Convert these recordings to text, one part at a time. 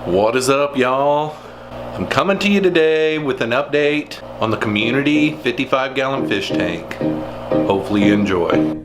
What is up, y'all? I'm coming to you today with an update on the community 55-gallon fish tank. Hopefully you enjoy.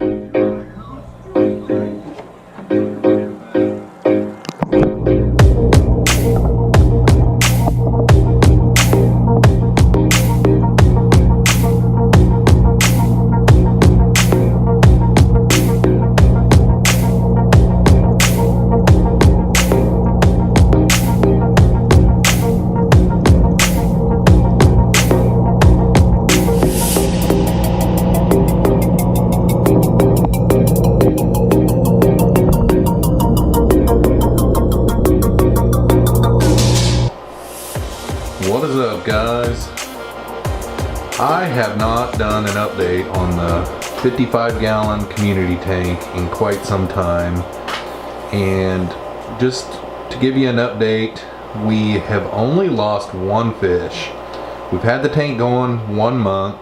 What is up, guys? I have not done an update on the 55-gallon community tank in quite some time, and just to give you an update, we have only lost one fish. We've had the tank going 1 month.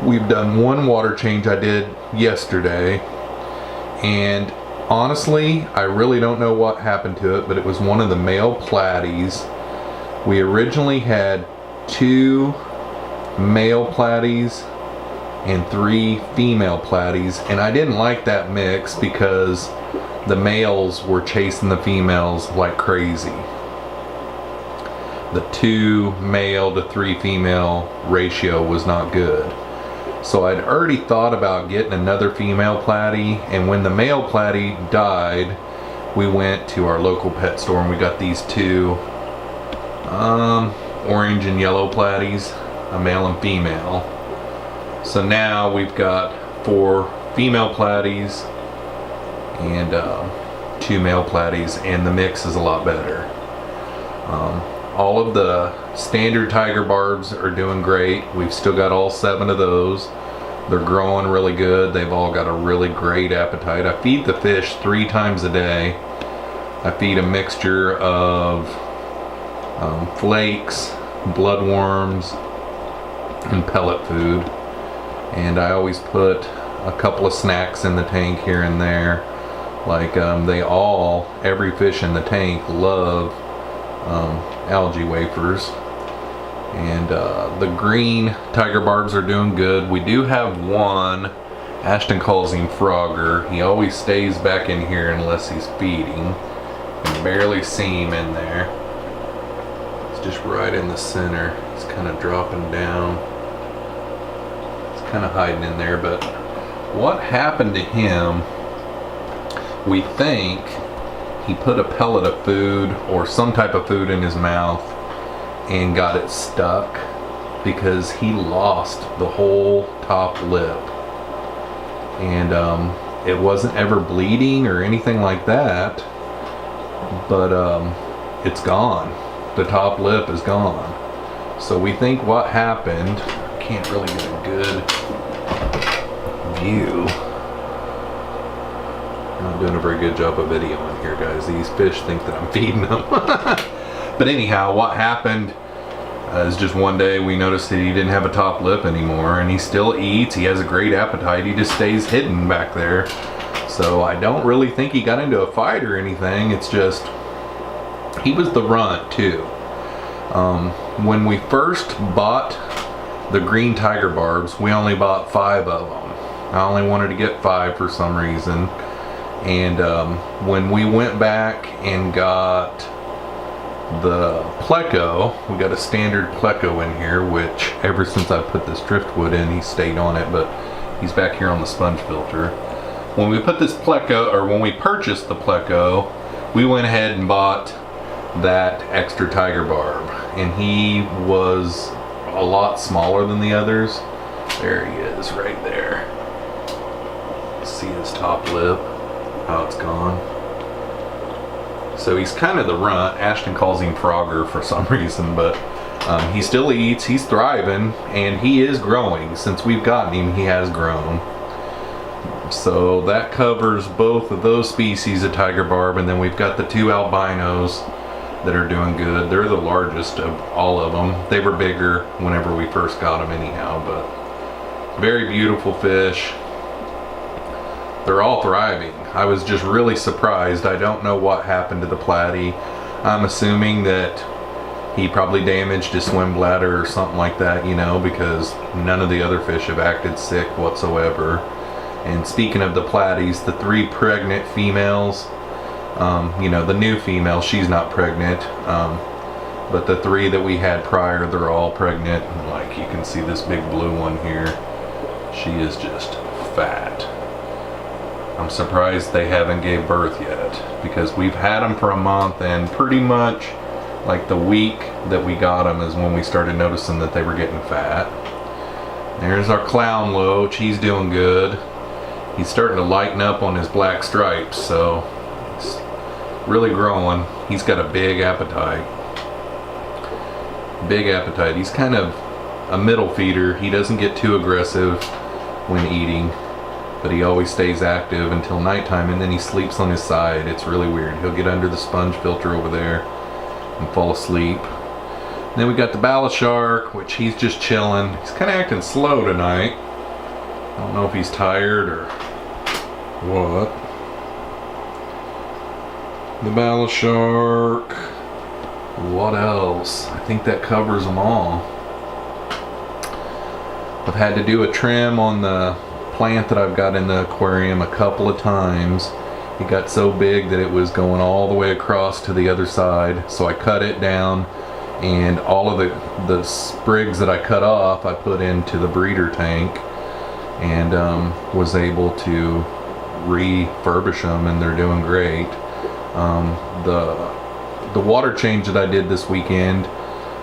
We've done one water change I did yesterday, and honestly, I really don't know what happened to it, but it was one of the male platies. We originally had 2 male platies and 3 female platies, and I didn't like that mix because the males were chasing the females like crazy. The 2 male to 3 female ratio was not good. So I'd already thought about getting another female platy, and when the male platy died, we went to our local pet store and we got these 2 orange and yellow platies, a male and female. So now we've got 4 female platies and 2 male platies, and the mix is a lot better. All of the standard tiger barbs are doing great. We've still got all 7 of those. They're growing really good. They've all got a really great appetite. I feed the fish 3 times a day. I feed a mixture of flakes, bloodworms, and pellet food, and I always put a couple of snacks in the tank here and there. Like every fish in the tank love algae wafers, and the green tiger barbs are doing good. We do have one, Ashton calls him Frogger. He always stays back in here unless he's feeding. You can barely see him in there. Just right in the center. It's kind of dropping down. It's kind of hiding in there, but what happened to him, we think he put a pellet of food or some type of food in his mouth and got it stuck, because he lost the whole top lip, and it wasn't ever bleeding or anything like that, but it's gone. The top lip is gone. So we think what happened, can't really get a good view. I'm not doing a very good job of videoing here, guys. These fish think that I'm feeding them. But anyhow, what happened is just one day we noticed that he didn't have a top lip anymore, and he still eats. He has a great appetite. He just stays hidden back there. So I don't really think he got into a fight or anything. It's just he was the runt too. When we first bought the green tiger barbs, we only bought 5 of them. I only wanted to get 5 for some reason. And when we went back and got the pleco, we got a standard pleco in here, which ever since I put this driftwood in, he stayed on it, but he's back here on the sponge filter. When we put this pleco, or when we purchased the pleco, we went ahead and bought that extra tiger barb, and he was a lot smaller than the others. There he is right there. See his top lip, how it's gone. So he's kind of the runt. Ashton calls him Frogger for some reason, but he still eats, he's thriving, and he is growing. Since we've gotten him, he has grown. So that covers both of those species of tiger barb, and then we've got the 2 albinos that are doing good. They're the largest of all of them. They were bigger whenever we first got them anyhow, but very beautiful fish. They're all thriving. I was just really surprised. I don't know what happened to the platy. I'm assuming that he probably damaged his swim bladder or something like that, you know, because none of the other fish have acted sick whatsoever. And speaking of the platies, the 3 pregnant females, you know, the new female, she's not pregnant, but the 3 that we had prior, they're all pregnant. And like you can see this big blue one here, she is just fat. I'm surprised they haven't gave birth yet, because we've had them for a month, and pretty much like the week that we got them is when we started noticing that they were getting fat. There's our clown loach. He's doing good. He's starting to lighten up on his black stripes, so he's really growing. He's got a big appetite. Big appetite. He's kind of a middle feeder. He doesn't get too aggressive when eating, but he always stays active until nighttime, and then he sleeps on his side. It's really weird. He'll get under the sponge filter over there and fall asleep. And then we got the bala shark, which he's just chilling. He's kind of acting slow tonight. I don't know if he's tired or what. The bala shark. What else? I think that covers them all. I've had to do a trim on the plant that I've got in the aquarium a couple of times. It got so big that it was going all the way across to the other side, so I cut it down, and all of the sprigs that I cut off I put into the breeder tank, and was able to refurbish them, and they're doing great. The water change that I did this weekend,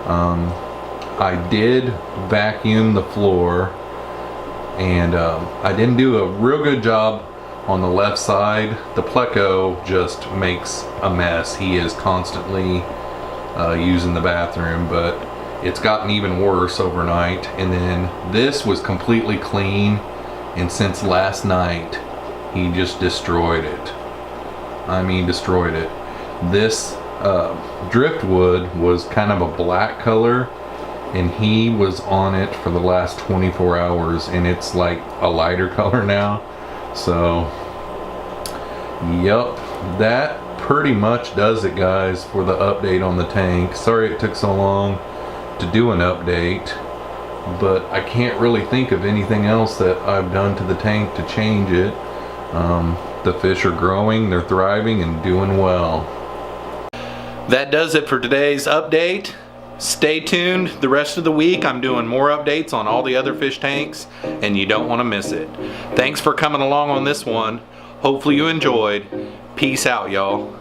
I did vacuum the floor, and I didn't do a real good job on the left side. The Pleco just makes a mess. He is constantly using the bathroom, but it's gotten even worse overnight. And then this was completely clean, and since last night he just destroyed it. I mean, destroyed it. This driftwood was kind of a black color, and he was on it for the last 24 hours, and it's like a lighter color now. So yep, that pretty much does it, guys, for the update on the tank. Sorry it took so long to do an update, but I can't really think of anything else that I've done to the tank to change it. The fish are growing, they're thriving, and doing well. That does it for today's update. Stay tuned the rest of the week. I'm doing more updates on all the other fish tanks, and you don't want to miss it. Thanks for coming along on this one. Hopefully you enjoyed. Peace out, y'all.